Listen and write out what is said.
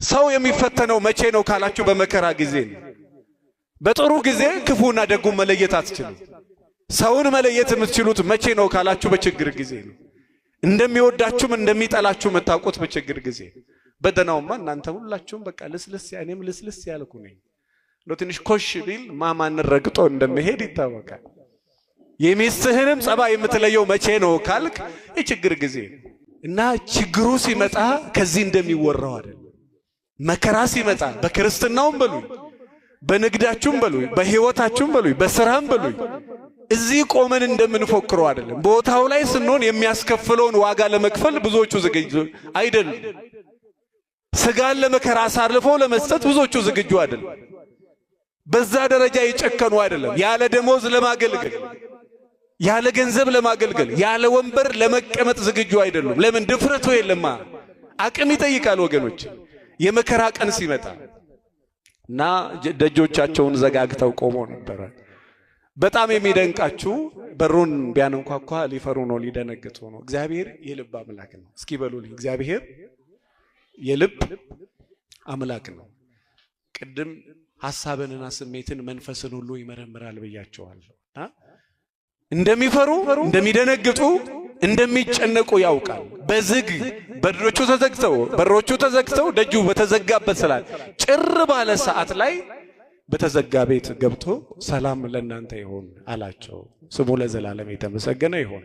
ሰው የሚፈተነው መቼ ነው ካላችሁ በመከራ ጊዜ ነው። በጥሩ ጊዜ ክፉና ደጉን መለየት አትችሉም። ሰውን መለየት የምትችሉት መቼ ነው ካላችሁ በችግር ጊዜ ነው። እንደሚወዳችሁም እንደሚጠላችሁ መታወቁት በችግር ጊዜ። በደናውማ እናንተ ሁላችሁም በቃ ልስልስ ያኔም ልስልስ ያልኩ ነኝ ነው። ትንሽ ኮሽ ቢል ማማን ረግጦ እንደመሄድ ይታወቃል። የሚስትህንም ጸባይ የምትለየው መቼ ነው ካልክ የችግር ጊዜ እና ችግሩ ሲመጣ ከዚህ እንደሚወራው አይደለም። መከራ ሲመጣ በክርስትናውም በሉኝ በንግዳችሁም በሉኝ በህይወታችሁም በሉኝ በስራም በሉኝ እዚህ ቆመን እንደምንፎክረው አይደለም። ቦታው ላይ ስንሆን የሚያስከፍለውን ዋጋ ለመክፈል ብዙዎቹ ዝግጁ አይደሉም። ስጋን ለመከራ አሳልፎ ለመስጠት ብዙዎቹ ዝግጁ አይደሉም። በዛ ደረጃ የጨከኑ አይደለም። ያለ ደሞዝ ለማገልገል ያለ ገንዘብ ለማገልገል ያለ ወንበር ለመቀመጥ ዝግጁ አይደሉም። ለምን? ድፍረቱ የለማ። አቅም ይጠይቃል ወገኖች የመከራ ቀን ሲመጣ እና ደጆቻቸውን ዘጋግተው ቆመው ነበር። በጣም የሚደንቃችሁ በሩን ቢያንኳኳ ሊፈሩ ነው ሊደነግጡ ነው። እግዚአብሔር የልብ አምላክ ነው። እስኪ በሉልኝ እግዚአብሔር የልብ አምላክ ነው። ቅድም ሐሳብንና ስሜትን መንፈስን ሁሉ ይመረምራል ብያቸዋለሁ። እንደሚፈሩ እንደሚደነግጡ እንደሚጨነቁ ያውቃል። በዝግ በሮቹ ተዘግተው ደጁ በተዘጋበት ሰዓት ጭር ባለ ሰዓት ላይ በተዘጋ ቤት ገብቶ ሰላም ለእናንተ ይሁን አላቸው። ስሙ ለዘላለም የተመሰገነ ይሁን።